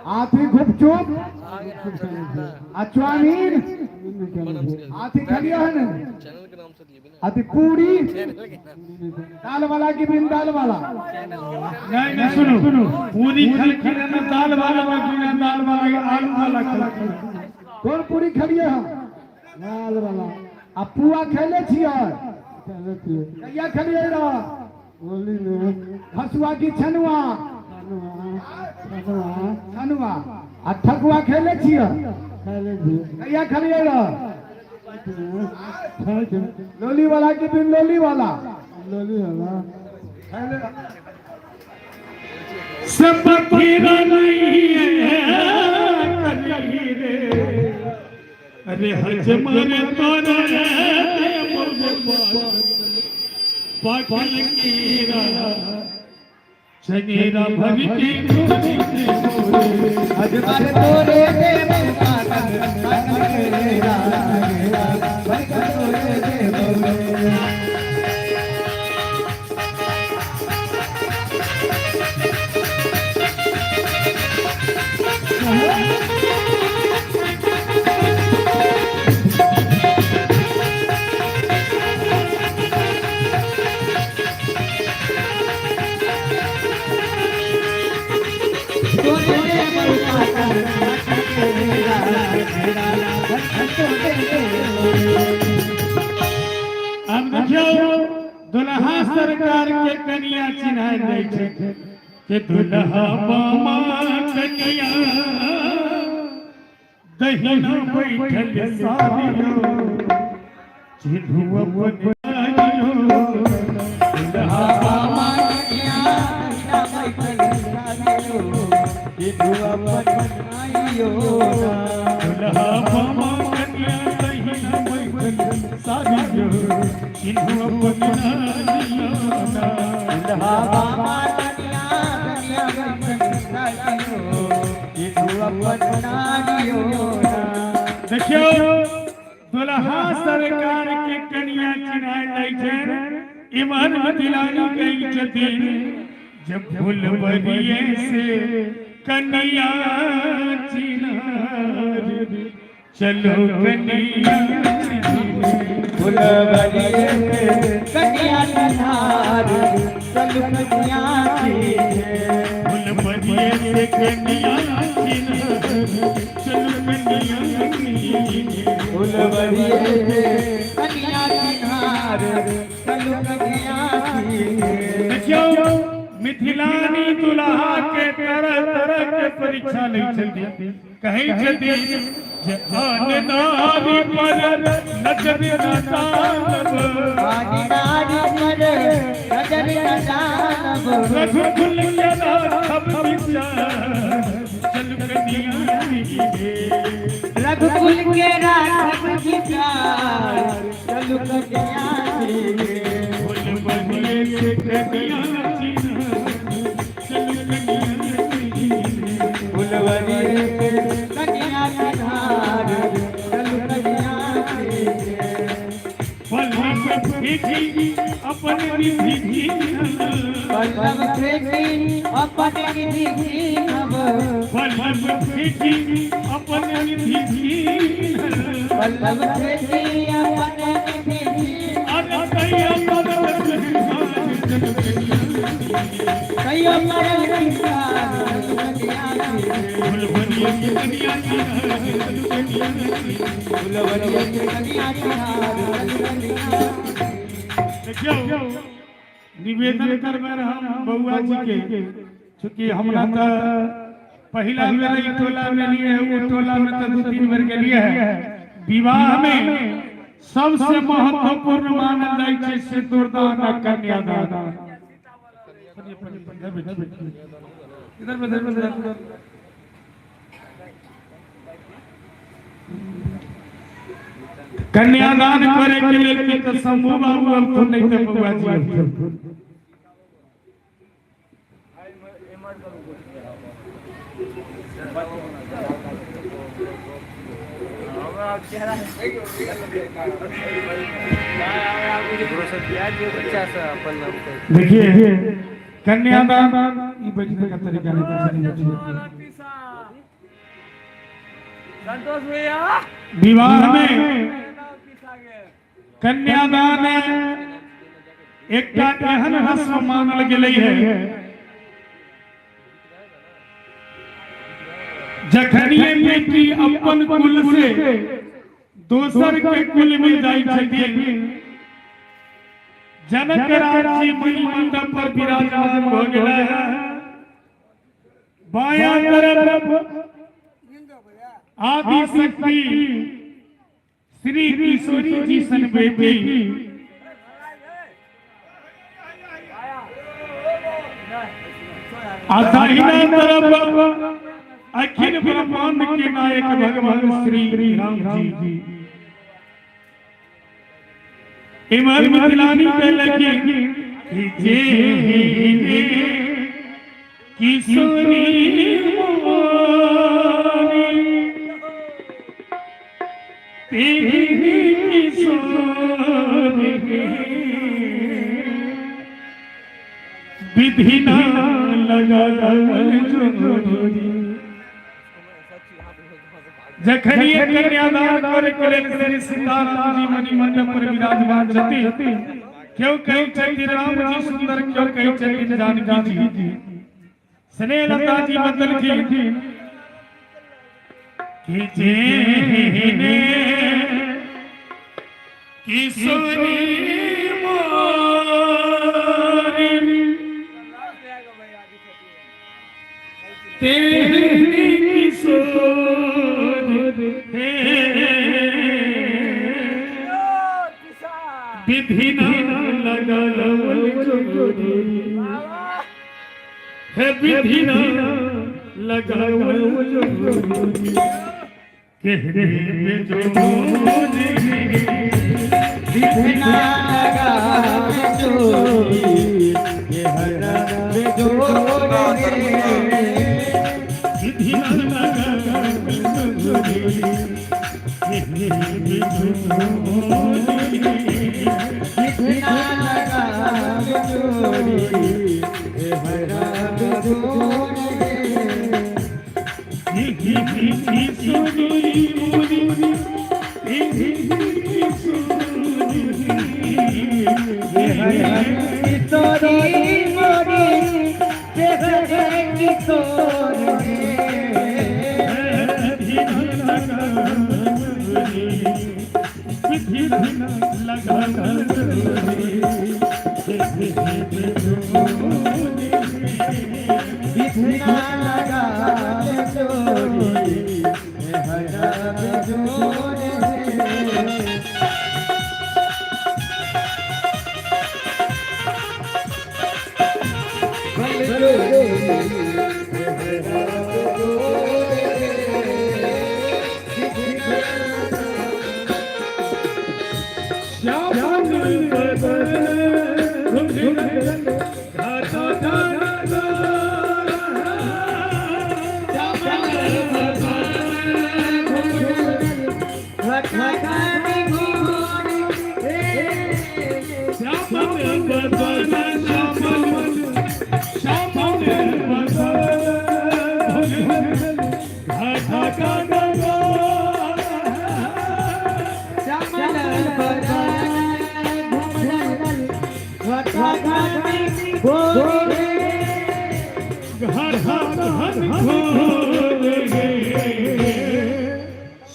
हाथी गुपचुप अचवानीर हाथी खलिया है ना हाथी पूरी दाल वाला की बिन दाल वाला नहीं नहीं सुनो पूरी खिला ना दाल वाला बाकी दाल वाला आलू वाला खिला कौन पूरी खलिया है दाल वाला आ पुआ खेले छियै कहिया खलिए रहा होली में हसुआ की छनुआ छनुआ आ ठकुआ खेले छियै कहिया खलिए रहा लोली वाला की बिन लोली वाला सब खीरा नहीं है रे अरे हजमर तोरे पागल कीरा चनेरा भर के हजमर तोरे दे पागल कीरा पागल तोरे दे अब देखियो दुल्हा सरकार के कन्या चिन्ह दै छै के दुल्हा बामा कन्या दहिना बैठल सारियो चिन्हु अपन दुल्हा बामा कन्या बैठल सारियो चिन्हु अपन आइयो दुल्हा बामा कन्या दहिना बैठल सारियो चिन्हु अपन आइयो दुल्हा बामा कन्या बैठल सारियो चिन्हु अपन आइयो देखियो दुल्हा सरकार के कन्या चिन्ह लै छै इमन दिलानी गई छथिन जब फुलवरिये से कन्या चिन्ह चलो कन्या फुलवरिये से कन्या चिन्ह चलो कन्या फुलवरिये से कन्या चिन्ह चलो कन्या फुलवरिये से कन्या चिन्ह चलो कन्या देखियो मिथिलानी दुल्हा के तरह तरह के परीक्षा ले छथि कहे छथि जे आन नारी पर नजर न डालब आन नारी पर नजर न डालब रघुकुल के राघव विचार चल कन्या रघुकुल के राघव विचार चल कन्या फुलवरिये से कन्या फुलवरिये से कन्या चिन्हार चल कन्या पल्लव फेंकी अपन निधि पल्लव फेंकी अपन निधि छीनब पल्लव फेंकी अपन निधि पल्लव फेंकी अपन निधि अरे कहिया मरल कहिया मरल फुलवरिये के कन्या फुलवरिये के कन्या देखियो निवेदन करबे हम बउआ जी के चूंकि हमरा तो पहला बेर ई टोला में लिए है वो टोला में तो 2-3 बेर के लिए है विवाह में सबसे महत्वपूर्ण मानल जाय छै सिंदूरदान आ कन्यादान इधर कन्यादान करे के लेल के तो शंभू बाबू अब तो नहीं तो बउआ जी देखिए कन्यादान ये बैठने का तरीका नहीं। संतोष भैया विवाह में कन्यादान एक एहन रस्म मानल गेलै है जखनिए बेटी अपन कुल से दोसर के कुल में जाई छथिन जनक राजी मणि मंडप पर विराजमान हो गेला है। बायां तरफ आदि शक्ति श्री किशोरी जी सन बेटी दाहिना तरफ अखिल ब्रह्मांड के नायक भगवान श्री राम जी। इमर मिथिलानी पे लगी जे किशोरी विधि ना लगा जखनिए कन्यादान करे श्री सीताराम जी मणि मंडप पर विराजमान छथि। क्यों कही छथि राम जी सुंदर, क्यों कही छथि जानकी जी। स्नेह लता जी बदलखिन कि जेने किशोरी तेरी विधि ना लगा है विधि ना लगा कहने में जो विधि ना लगा चोरी ये हरा जो विधि ना लगा चोरी कहने में जो कितना लगा चोरी ये हरा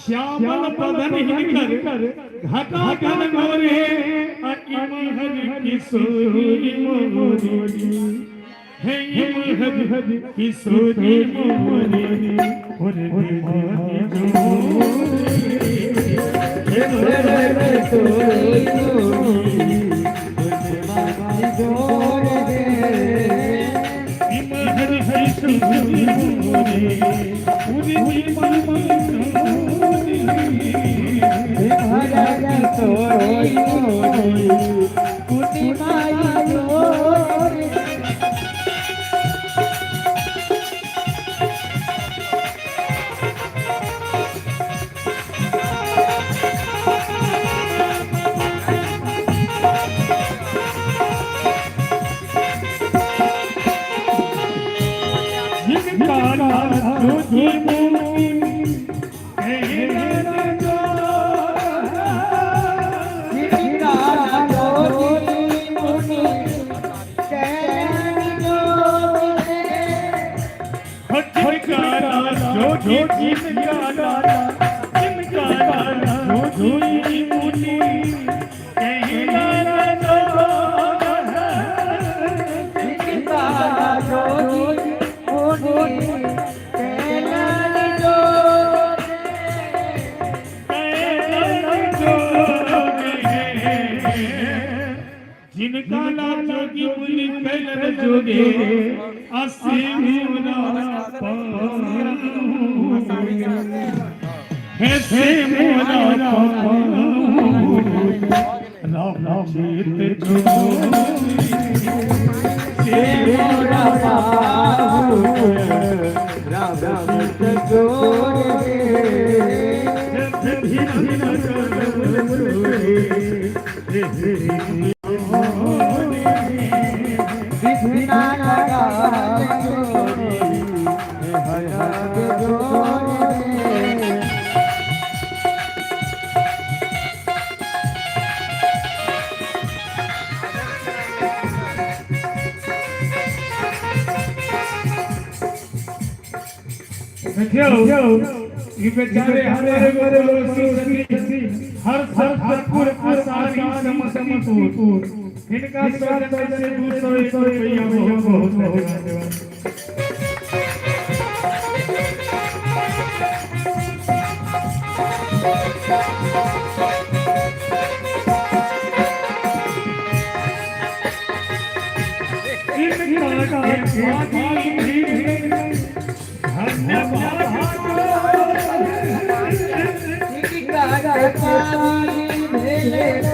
श्यामल पदन हिकर घटा घन गोरे इमहर किशोरी मोरी हे इमहर किशोरी मोरी ओरे मोरी जो हे मोरे किशोरी मोरी ओरे मामा जोड़ दे इमहर किशोरी मोरी ओरे मामा जिनका ज्योति मोती कहला जो जिनका ज्योति मोती कहला जो जिनका ज्योति जिनका ज्योति मोती कहला जो जिनका ज्योति मोती कहला जो जिनका नाम जोगी मुनि कैलन जोगे असीम मोरा हे से मोरा राम राम चित जो से मोरा राम राम जो ये बेचारे हमारे गोरे हर भरपूर आसानी समझपूर इनका स्वागत से 200 रुपया बहुत धन्यवाद धन्यवाद